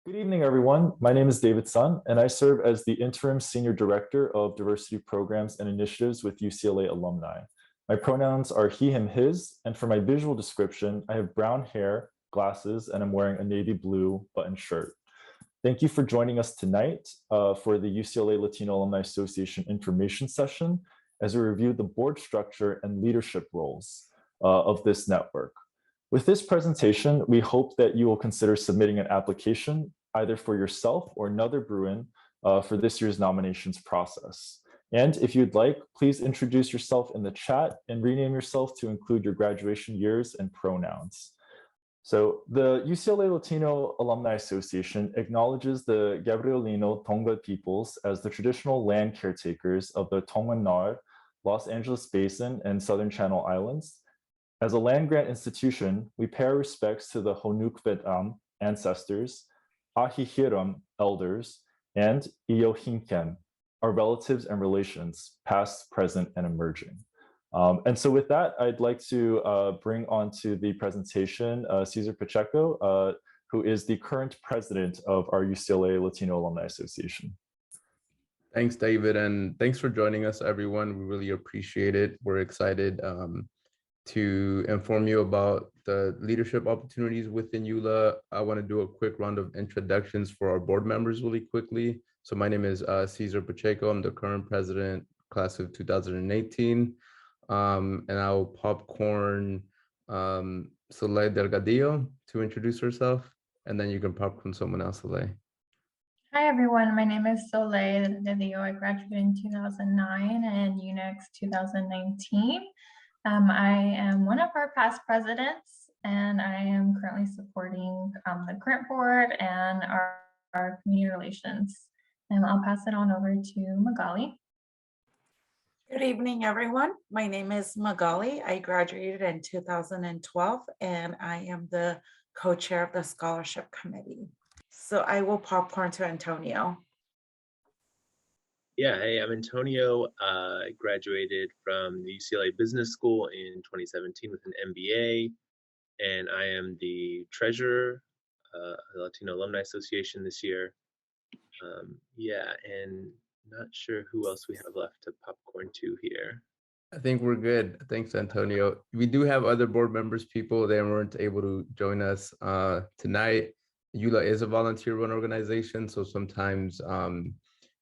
Good evening, everyone. My name is David Sun, and I serve as the Interim Senior Director of Diversity Programs and Initiatives with UCLA Alumni. My pronouns are he, him, his, and for my visual description, I have brown hair, glasses, and I'm wearing a navy blue button shirt. Thank you for joining us tonight for the UCLA Latino Alumni Association information session as we review the board structure and leadership roles of this network. With this presentation, we hope that you will consider submitting an application either for yourself or another Bruin for this year's nominations process. And if you'd like, please introduce yourself in the chat and rename yourself to include your graduation years and pronouns. So the UCLA Latino Alumni Association acknowledges the Gabrielino Tonga peoples as the traditional land caretakers of the Tonga-Nar, Los Angeles Basin, and Southern Channel Islands. As a land-grant institution, we pay our respects to the Honukvetam ancestors, Ahihiram elders, and Iyohinkem, our relatives and relations, past, present, and emerging. And so with that, I'd like to bring onto the presentation Cesar Pacheco, who is the current president of our UCLA Latino Alumni Association. Thanks, David, and thanks for joining us, everyone. We really appreciate it. We're excited to inform you about the leadership opportunities within ULA. I want to do a quick round of introductions for our board members really quickly. So my name is Cesar Pacheco. I'm the current president, class of 2018. And I'll popcorn Soleil Delgadillo to introduce herself, and then you can popcorn someone else, Soleil. Hi, everyone. My name is Soleil Delgadillo. I graduated in 2009 and UNEX 2019. I am one of our past presidents, and I am currently supporting the current board and our community relations. And I'll pass it on over to Magali. Good evening, everyone. My name is Magali. I graduated in 2012, and I am the co-chair of the scholarship committee. So I will popcorn to Antonio. Yeah, hey, I'm Antonio. I graduated from the UCLA Business School in 2017 with an MBA, and I am the treasurer of the Latino Alumni Association this year. Yeah, and not sure who else we have left to popcorn to here. I think we're good. Thanks, Antonio. We do have other board members, people that weren't able to join us tonight. ULA is a volunteer-run organization, so sometimes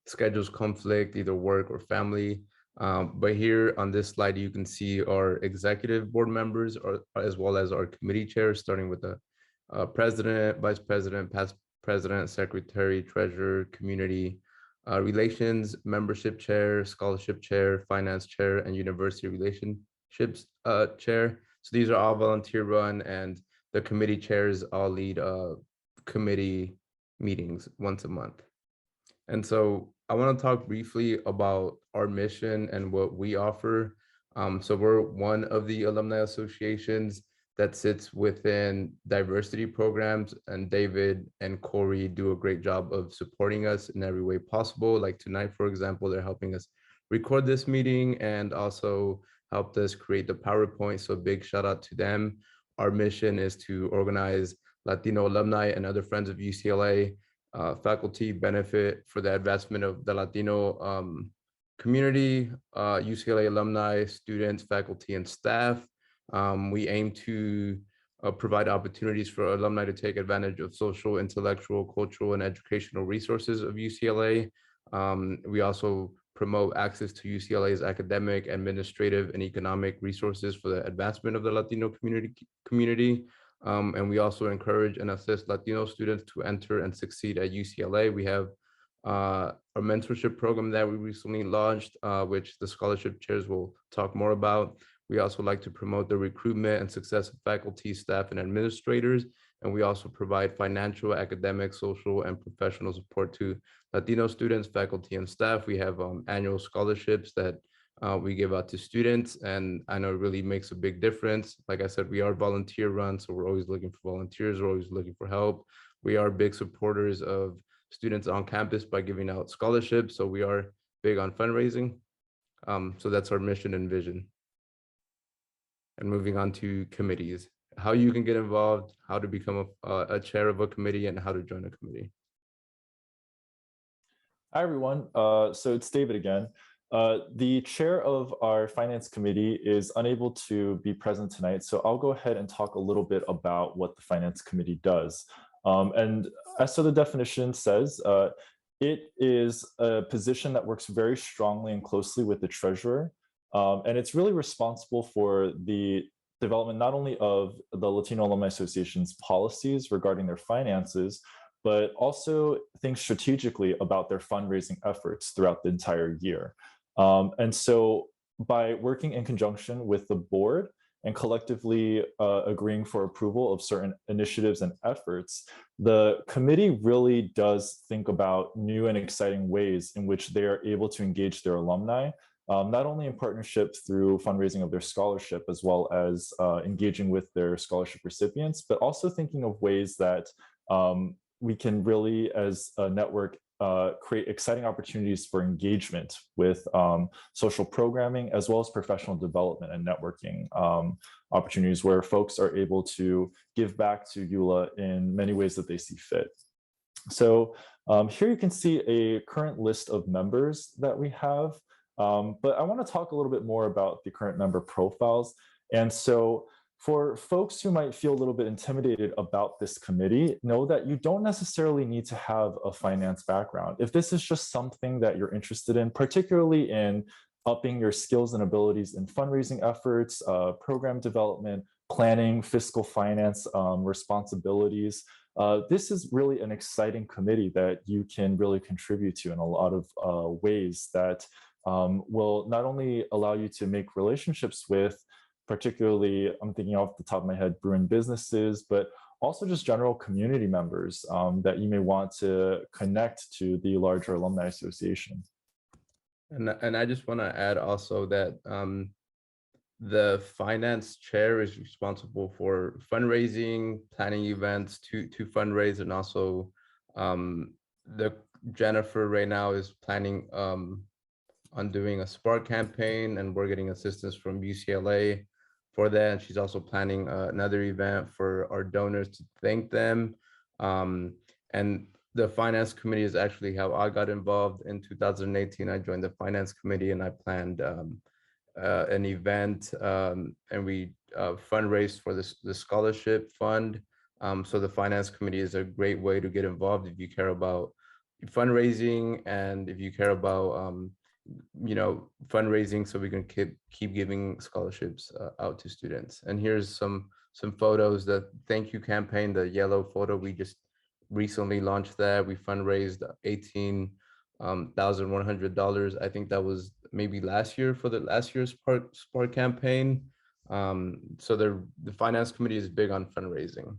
schedules conflict, either work or family. But here on this slide, you can see our executive board members, as well as our committee chairs, starting with the president, vice president, past president, secretary, treasurer, community relations, membership chair, scholarship chair, finance chair, and university relationships chair. So these are all volunteer run, and the committee chairs all lead committee meetings once a month. And so I want to talk briefly about our mission and what we offer. So we're one of the alumni associations that sits within diversity programs, and David and Corey do a great job of supporting us in every way possible. Like tonight, for example, they're helping us record this meeting and also helped us create the PowerPoint. So big shout out to them. Our mission is to organize Latino alumni and other friends of UCLA faculty benefit for the advancement of the Latino community, UCLA alumni, students, faculty, and staff. We aim to provide opportunities for alumni to take advantage of social, intellectual, cultural, and educational resources of UCLA. We also promote access to UCLA's academic, administrative, and economic resources for the advancement of the Latino community. And we also encourage and assist Latino students to enter and succeed at UCLA. We have a mentorship program that we recently launched, which the scholarship chairs will talk more about. We also like to promote the recruitment and success of faculty, staff, and administrators. And we also provide financial, academic, social, and professional support to Latino students, faculty, and staff. We have annual scholarships that we give out to students, and I know it really makes a big difference. Like I said, we are volunteer run, so we're always looking for volunteers, we're always looking for help. We are big supporters of students on campus by giving out scholarships, so we are big on fundraising. So that's our mission and vision. And moving on to committees, how you can get involved, how to become a chair of a committee, and how to join a committee. Hi, everyone. So it's David again. The chair of our finance committee is unable to be present tonight, so I'll go ahead and talk a little bit about what the finance committee does. And as so the definition says, it is a position that works very strongly and closely with the treasurer. And it's really responsible for the development not only of the Latino Alumni Association's policies regarding their finances, but also think strategically about their fundraising efforts throughout the entire year. And so by working in conjunction with the board and collectively agreeing for approval of certain initiatives and efforts, the committee really does think about new and exciting ways in which they are able to engage their alumni, not only in partnership through fundraising of their scholarship, as well as engaging with their scholarship recipients, but also thinking of ways that we can really, as a network, create exciting opportunities for engagement with social programming, as well as professional development and networking opportunities where folks are able to give back to ULA in many ways that they see fit. So here you can see a current list of members that we have, but I want to talk a little bit more about the current member profiles. And so for folks who might feel a little bit intimidated about this committee, know that you don't necessarily need to have a finance background. If this is just something that you're interested in, particularly in upping your skills and abilities in fundraising efforts, program development, planning, fiscal finance responsibilities, this is really an exciting committee that you can really contribute to in a lot of ways that will not only allow you to make relationships with, particularly, I'm thinking off the top of my head, Bruin businesses, but also just general community members that you may want to connect to the larger alumni association. And I just want to add also that the finance chair is responsible for fundraising, planning events to fundraise, and also the Jennifer right now is planning on doing a Spark campaign, and we're getting assistance from UCLA for that. And she's also planning another event for our donors to thank them. And the finance committee is actually how I got involved. In 2018, I joined the finance committee and I planned an event, and we fundraised for the scholarship fund. So the finance committee is a great way to get involved if you care about fundraising and if you care about fundraising, so we can keep giving scholarships out to students. And here's some photos. The thank you campaign, the yellow photo, we just recently launched that. We fundraised $18,100. I think that was maybe last year for the last year's Spark campaign. So the finance committee is big on fundraising.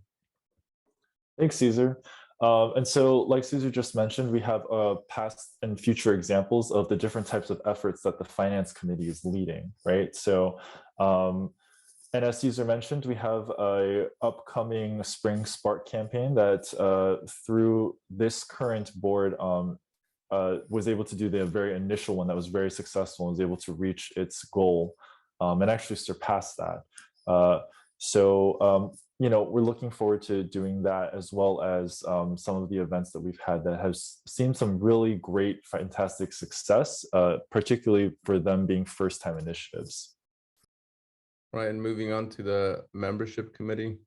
Thanks, Caesar. And so, like Caesar just mentioned, we have past and future examples of the different types of efforts that the finance committee is leading, right? So, and as Caesar mentioned, we have a upcoming spring Spark campaign that through this current board was able to do the very initial one that was very successful and was able to reach its goal and actually surpass that. We're looking forward to doing that, as well as some of the events that we've had that has seen some really great, fantastic success, particularly for them being first-time initiatives. Right, and moving on to the membership committee.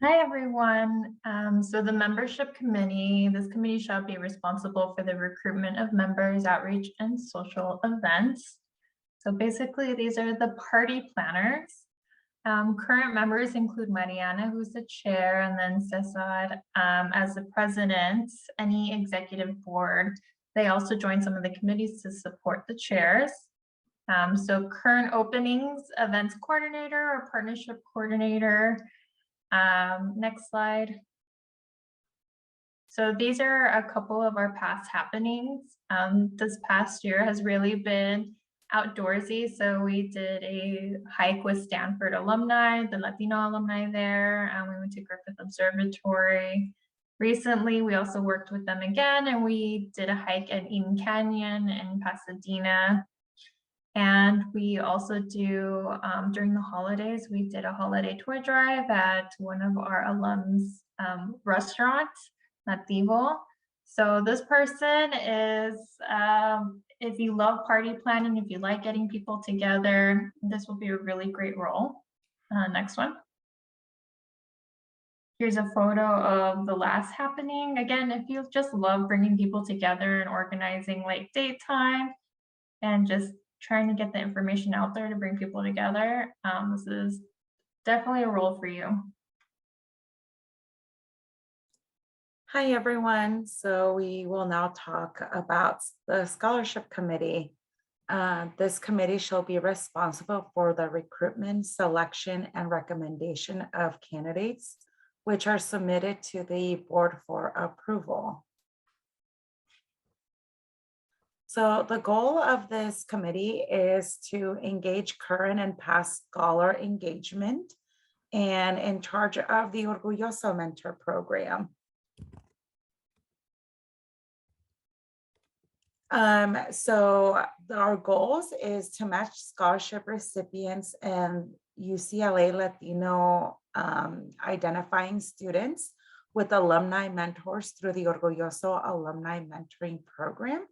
Hi, everyone. So the membership committee, this committee shall be responsible for the recruitment of members, outreach, and social events. So basically, these are the party planners. Current members include Mariana, who's the chair, and then Cesar as the president. Any executive board, they also join some of the committees to support the chairs. So current openings, events coordinator or partnership coordinator. Next slide. So these are a couple of our past happenings. This past year has really been outdoorsy. So we did a hike with Stanford alumni, the Latino alumni there, and we went to Griffith Observatory. Recently, we also worked with them again, and we did a hike at Eden Canyon in Pasadena. And we also do, during the holidays, we did a holiday toy drive at one of our alums' restaurants, Nativo. So this person is, if you love party planning, if you like getting people together, this will be a really great role. Next one. Here's a photo of the last happening. Again, if you just love bringing people together and organizing like date time and just trying to get the information out there to bring people together, this is definitely a role for you. Hi, everyone. So we will now talk about the scholarship committee. This committee shall be responsible for the recruitment, selection, and recommendation of candidates, which are submitted to the board for approval. So the goal of this committee is to engage current and past scholar engagement and in charge of the Orgulloso Mentor program. So our goals is to match scholarship recipients and UCLA Latino identifying students with alumni mentors through the Orgulloso Alumni Mentoring Program,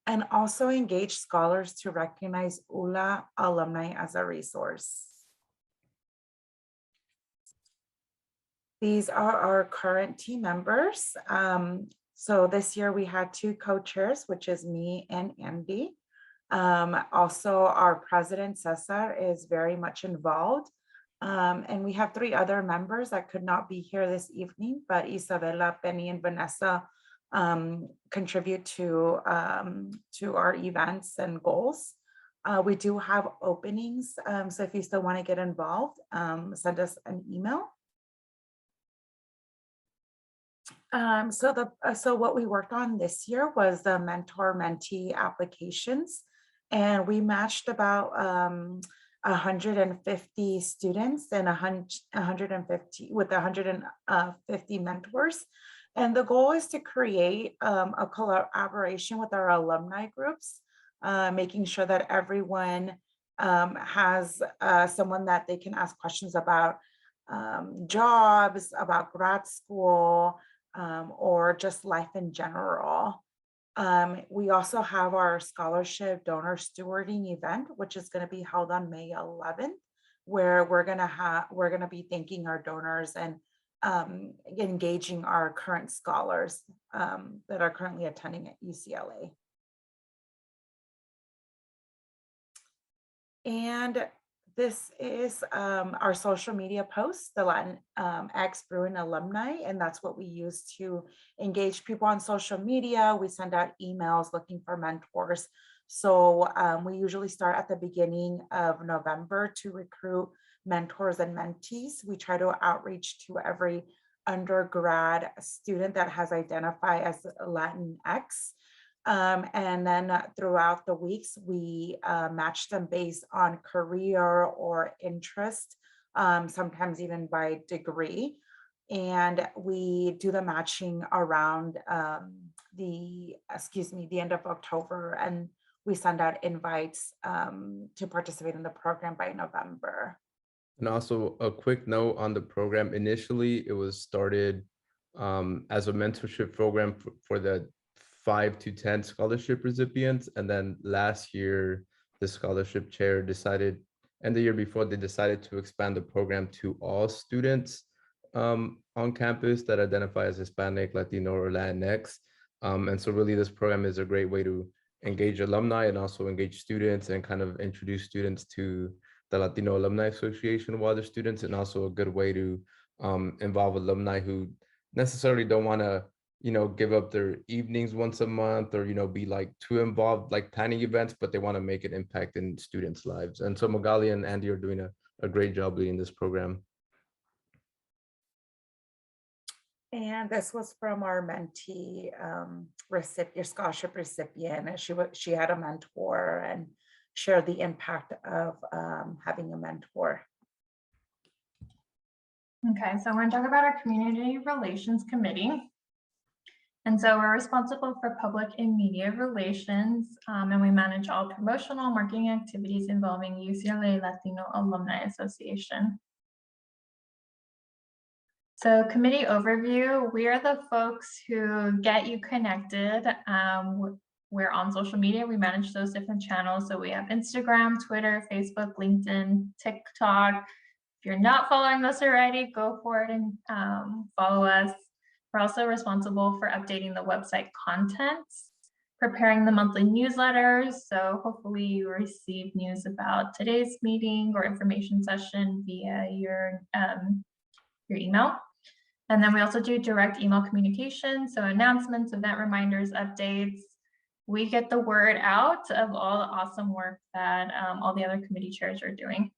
and also engage scholars to recognize ULA alumni as a resource. These are our current team members. So this year we had 2 co-chairs, which is me and Andy. Also our president, Cesar, is very much involved. And we have 3 other members that could not be here this evening, but Isabella, Penny, and Vanessa contribute to our events and goals. We do have openings. So if you still want to get involved, send us an email. So what we worked on this year was the mentor-mentee applications, and we matched about 150 students and 150 with 150 mentors. And the goal is to create a collaboration with our alumni groups, making sure that everyone has someone that they can ask questions about jobs, about grad school, or just life in general. We also have our scholarship donor stewarding event, which is going to be held on May 11th, where we're going to be thanking our donors and engaging our current scholars that are currently attending at UCLA. And this is our social media post, the Latinx Bruin alumni, and that's what we use to engage people on social media. We send out emails looking for mentors. So we usually start at the beginning of November to recruit mentors and mentees. We try to outreach to every undergrad student that has identified as Latinx. And then throughout the weeks, we match them based on career or interest, sometimes even by degree. And we do the matching around the end of October, and we send out invites to participate in the program by November. And also a quick note on the program. Initially, it was started as a mentorship program for the 5 to 10 scholarship recipients. And then last year, the scholarship chair decided, and the year before, they decided to expand the program to all students on campus that identify as Hispanic, Latino, or Latinx. And so really this program is a great way to engage alumni and also engage students and kind of introduce students to the Latino Alumni Association while they're students, and also a good way to involve alumni who necessarily don't want to, give up their evenings once a month or, be like too involved, like planning events, but they want to make an impact in students' lives. And so Magali and Andy are doing a great job leading this program. And this was from our mentee recipient, scholarship recipient, and she had a mentor and shared the impact of having a mentor. Okay, so we're going to talk about our Community Relations Committee. And so we're responsible for public and media relations, and we manage all promotional marketing activities involving UCLA Latino Alumni Association. So committee overview, we are the folks who get you connected. We're on social media, we manage those different channels. So we have Instagram, Twitter, Facebook, LinkedIn, TikTok. If you're not following us already, go for it and follow us. We're also responsible for updating the website contents, preparing the monthly newsletters. So hopefully you receive news about today's meeting or information session via your email. And then we also do direct email communication. So announcements, event reminders, updates. We get the word out of all the awesome work that all the other committee chairs are doing.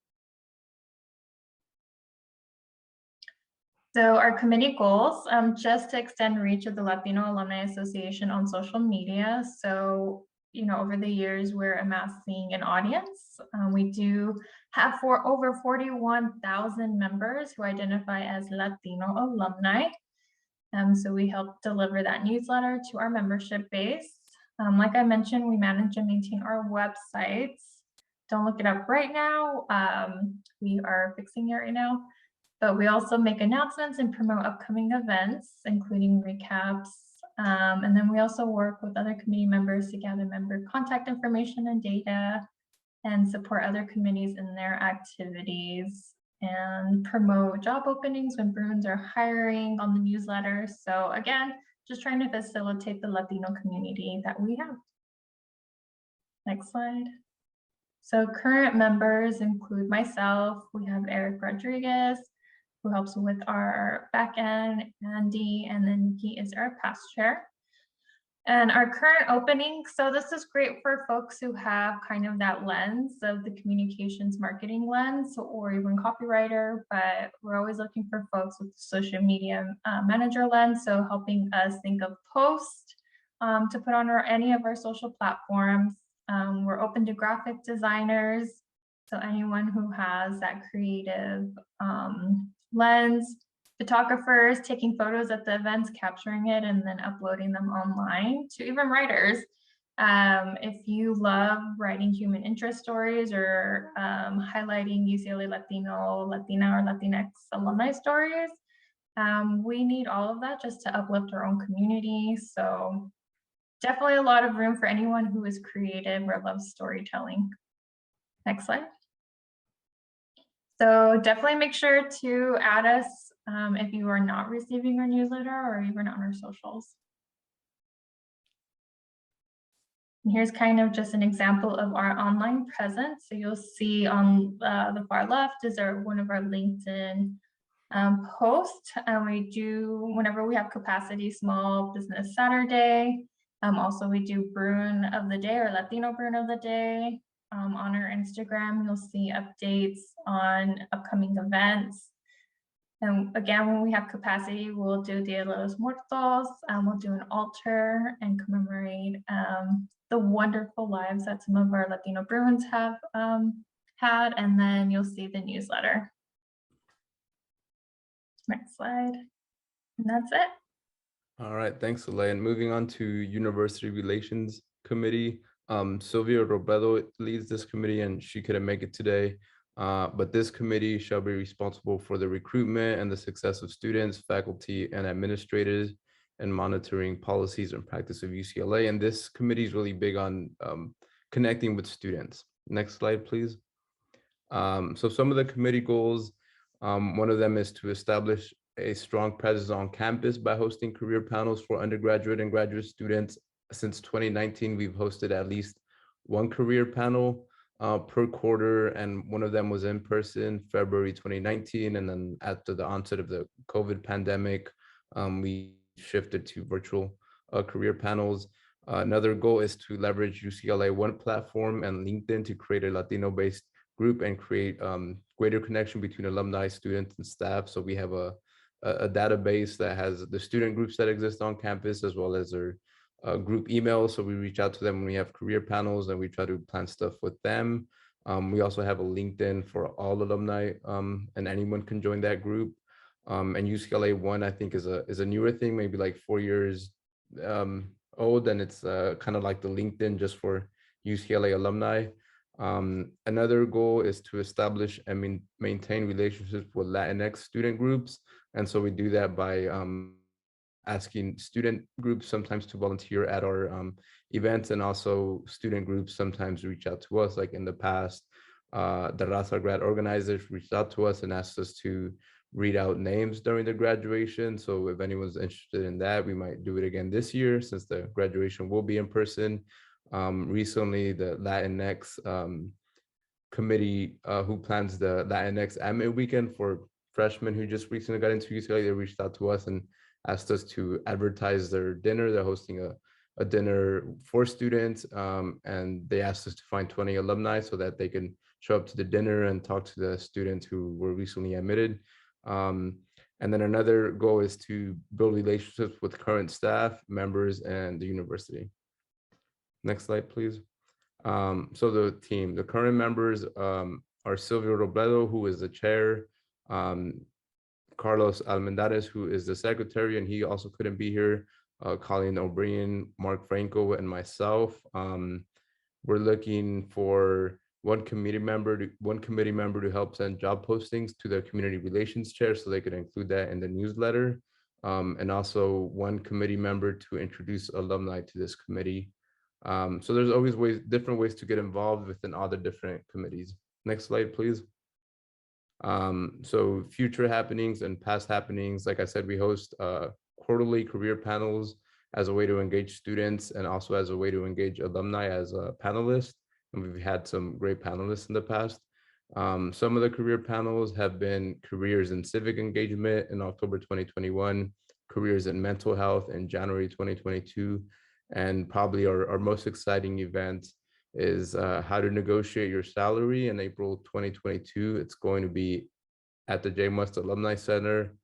So our committee goals, just to extend reach of the Latino Alumni Association on social media. So, over the years, we're amassing an audience. We do have over 41,000 members who identify as Latino alumni. So we help deliver that newsletter to our membership base. Like I mentioned, we manage and maintain our websites. Don't look it up right now. We are fixing it right now. But we also make announcements and promote upcoming events, including recaps. And then we also work with other committee members to gather member contact information and data and support other committees in their activities and promote job openings when Bruins are hiring on the newsletter. So again, just trying to facilitate the Latino community that we have. Next slide. So current members include myself. We have Eric Rodriguez, who helps with our back end, Andy, and then he is our past chair. And our current opening, so this is great for folks who have kind of that lens of the communications marketing lens or even copywriter, but we're always looking for folks with the social media manager lens, so helping us think of posts to put on any of our social platforms. We're open to graphic designers, so anyone who has that creative lens, photographers taking photos at the events, capturing it, and then uploading them online, to even writers. If you love writing human interest stories or highlighting UCLA Latino, Latina, or Latinx alumni stories, we need all of that just to uplift our own community. So definitely a lot of room for anyone who is creative or loves storytelling. Next slide. So definitely make sure to add us if you are not receiving our newsletter or even on our socials. And here's kind of just an example of our online presence. So you'll see on the far left is one of our LinkedIn posts. We do, whenever we have capacity, Small Business Saturday. Also, we do Bruin of the Day or Latino Bruin of the Day. On our Instagram, you'll see updates on upcoming events. And again, when we have capacity, we'll do Dia de los Muertos, we'll do an altar and commemorate the wonderful lives that some of our Latino Bruins have had, and then you'll see the newsletter. Next slide, and that's it. All right, thanks, Soleil. And moving on to University Relations Committee. Sylvia Robredo leads this committee and she couldn't make it today, but this committee shall be responsible for the recruitment and the success of students, faculty, and administrators, and monitoring policies and practice of UCLA. And this committee is really big on connecting with students. Next slide, please. So some of the committee goals, one of them is to establish a strong presence on campus by hosting career panels for undergraduate and graduate students. Since 2019, we've hosted at least one career panel per quarter, and one of them was in person, February 2019, and then after the onset of the COVID pandemic, we shifted to virtual career panels. Another goal is to leverage UCLA One platform and LinkedIn to create a Latino-based group and create greater connection between alumni, students, and staff. So we have a database that has the student groups that exist on campus as well as their group email. So we reach out to them when we have career panels and we try to plan stuff with them. We also have a LinkedIn for all alumni and anyone can join that group. And UCLA One, I think, is a newer thing, maybe like 4 years old, and it's kind of like the LinkedIn just for UCLA alumni. Another goal is to establish and maintain relationships with Latinx student groups. And so we do that by asking student groups sometimes to volunteer at our events, and also student groups sometimes reach out to us. Like in the past, the Raza grad organizers reached out to us and asked us to read out names during the graduation. So if anyone's interested in that, we might do it again this year since the graduation will be in person. Recently, the Latinx committee who plans the Latinx Admit Weekend for freshmen who just recently got into UCLA, they reached out to us and asked us to advertise their dinner. They're hosting a dinner for students, and they asked us to find 20 alumni so that they can show up to the dinner and talk to the students who were recently admitted. And then another goal is to build relationships with current staff, members, and the university. Next slide, please. So the team, the current members are Silvio Robledo, who is the chair, Carlos Almendares, who is the secretary, and he also couldn't be here, Colleen O'Brien, Mark Franco, and myself. We're looking for one committee member to help send job postings to the community relations chair so they could include that in the newsletter, and also one committee member to introduce alumni to this committee. So there's always different ways to get involved within all the different committees. Next slide, please. So future happenings and past happenings, like I said, we host quarterly career panels as a way to engage students and also as a way to engage alumni as a panelist. And we've had some great panelists in the past. Some of the career panels have been careers in civic engagement in October 2021, careers in mental health in January 2022, and probably our most exciting event is how to negotiate your salary in April 2022. It's going to be at the J. Must Alumni Center,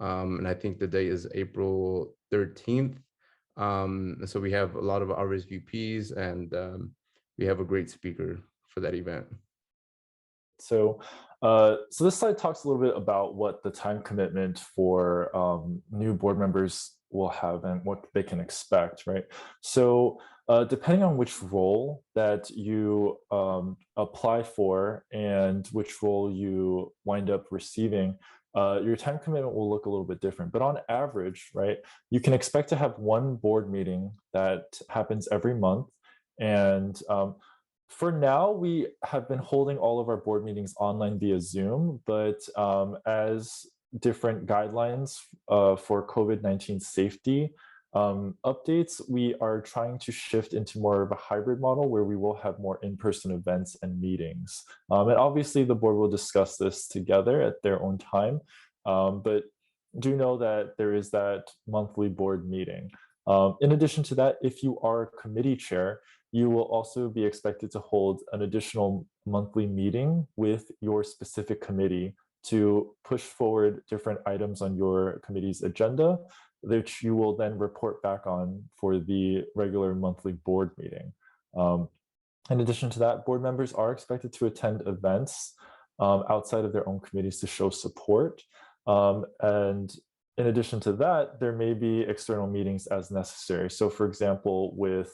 and I think the date is April 13th. So we have a lot of RSVPs, and we have a great speaker for that event. So this slide talks a little bit about what the time commitment for new board members will have and what they can expect, right? So depending on which role that you apply for and which role you wind up receiving, your time commitment will look a little bit different. But on average, right, you can expect to have one board meeting that happens every month. And for now, we have been holding all of our board meetings online via Zoom, but as different guidelines for COVID-19 safety updates, we are trying to shift into more of a hybrid model where we will have more in-person events and meetings. And obviously the board will discuss this together at their own time, but do know that there is that monthly board meeting. In addition to that, if you are committee chair, you will also be expected to hold an additional monthly meeting with your specific committee to push forward different items on your committee's agenda, which you will then report back on for the regular monthly board meeting. In addition to that, board members are expected to attend events outside of their own committees to show support. And in addition to that, there may be external meetings as necessary. So for example, with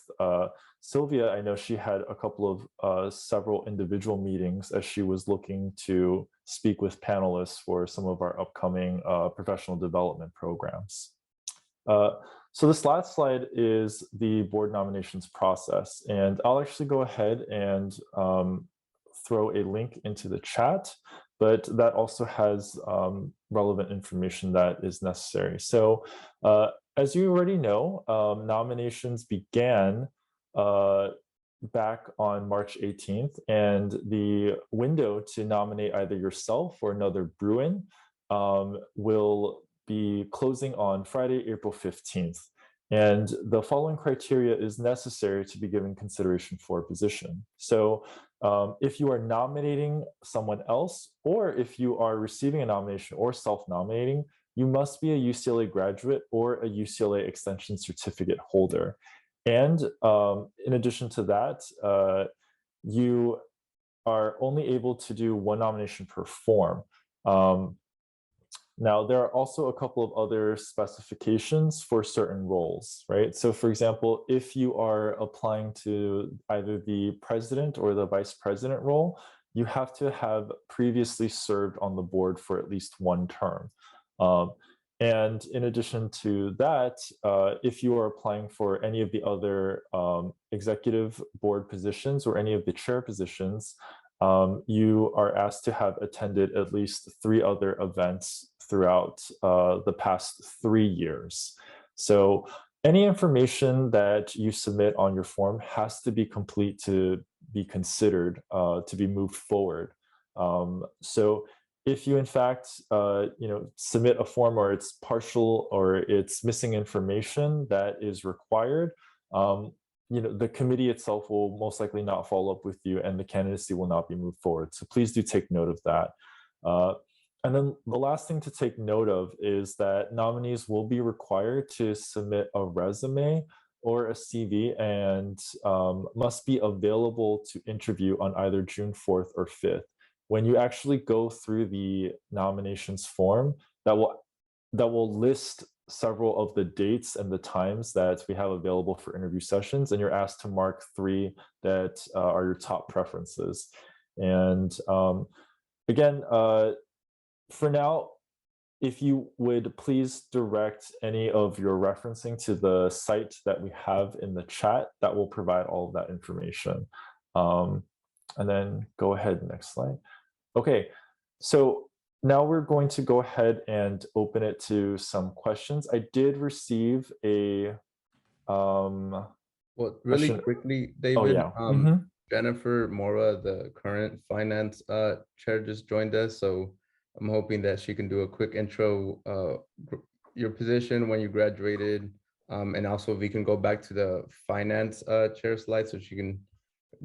Sylvia, I know she had a couple of several individual meetings as she was looking to speak with panelists for some of our upcoming professional development programs. So this last slide is the board nominations process. And I'll actually go ahead and throw a link into the chat, but that also has relevant information that is necessary. So as you already know, nominations began back on March 18th, and the window to nominate either yourself or another Bruin will be closing on Friday, April 15th. And the following criteria is necessary to be given consideration for a position. So if you are nominating someone else, or if you are receiving a nomination or self-nominating, you must be a UCLA graduate or a UCLA extension certificate holder. And in addition to that, you are only able to do one nomination per form. Now, there are also a couple of other specifications for certain roles, right? So for example, if you are applying to either the president or the vice president role, you have to have previously served on the board for at least one term. And in addition to that, if you are applying for any of the other executive board positions or any of the chair positions, you are asked to have attended at least 3 other events throughout the past 3 years. So any information that you submit on your form has to be complete to be considered to be moved forward. So if you in fact submit a form or it's partial or it's missing information that is required, the committee itself will most likely not follow up with you and the candidacy will not be moved forward. So please do take note of that. And then the last thing to take note of is that nominees will be required to submit a resume or a CV and must be available to interview on either June 4th or 5th. When you actually go through the nominations form, that will list several of the dates and the times that we have available for interview sessions, and you're asked to mark 3 that are your top preferences. And again, for now, if you would please direct any of your referencing to the site that we have in the chat, that will provide all of that information. And then go ahead, next slide. Okay, so now we're going to go ahead and open it to some questions. I did receive a Well, really question. quickly, David, Oh yeah. Jennifer Mora, the current finance chair, just joined us. So I'm hoping that she can do a quick intro, your position when you graduated, and also if we can go back to the finance chair slide so she can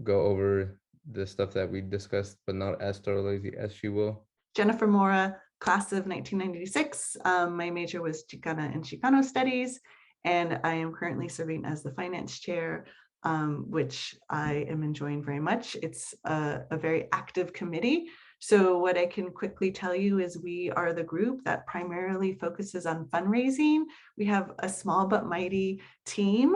go over the stuff that we discussed, but not as thoroughly as she will. Jennifer Mora, class of 1996. My major was Chicana and Chicano Studies, and I am currently serving as the finance chair, which I am enjoying very much. It's a very active committee. So what I can quickly tell you is we are the group that primarily focuses on fundraising. We have a small but mighty team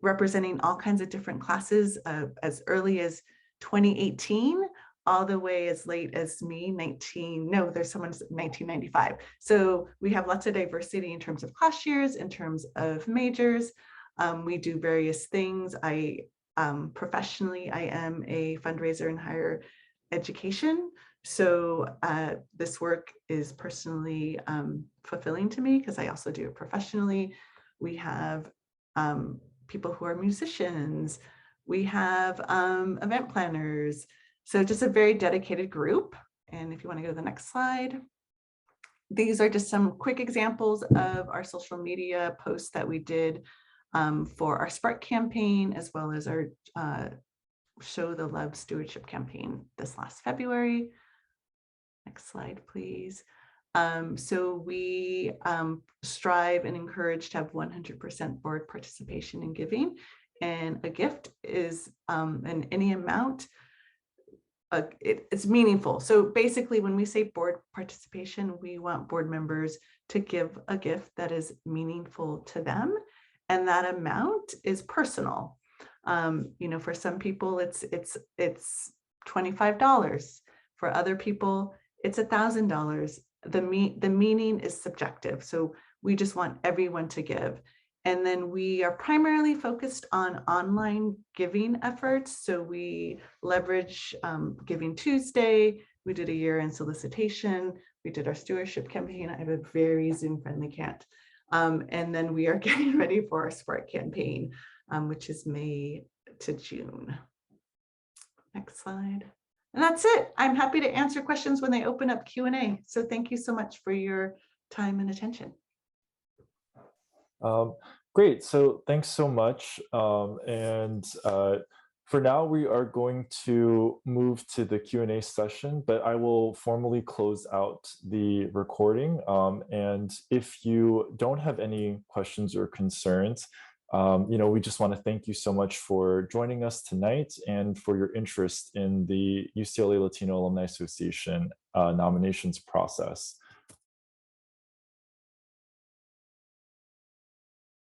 representing all kinds of different classes as early as 2018, all the way as late as me, there's someone 1995. So we have lots of diversity in terms of class years, in terms of majors. We do various things. Professionally, I am a fundraiser in higher education. So this work is personally fulfilling to me because I also do it professionally. We have people who are musicians. We have event planners. So just a very dedicated group. And if you want to go to the next slide, these are just some quick examples of our social media posts that we did for our Spark campaign, as well as our Show the Love Stewardship campaign this last February. Next slide, please. So we strive and encourage to have 100% board participation in giving, and a gift is in any amount. It's meaningful. So basically, when we say board participation, we want board members to give a gift that is meaningful to them, and that amount is personal. For some people, it's $25. For other people, it's $1,000. The meaning is subjective. So we just want everyone to give. And then we are primarily focused on online giving efforts. So we leverage Giving Tuesday. We did a year-end solicitation. We did our stewardship campaign. I have a very Zoom-friendly cat. And then we are getting ready for our Spark campaign, which is May to June. Next slide. And that's it. I'm happy to answer questions when they open up Q&A. So thank you so much for your time and attention. Great. So thanks so much. For now, we are going to move to the Q&A session, but I will formally close out the recording. And if you don't have any questions or concerns, we just want to thank you so much for joining us tonight and for your interest in the UCLA Latino Alumni Association nominations process.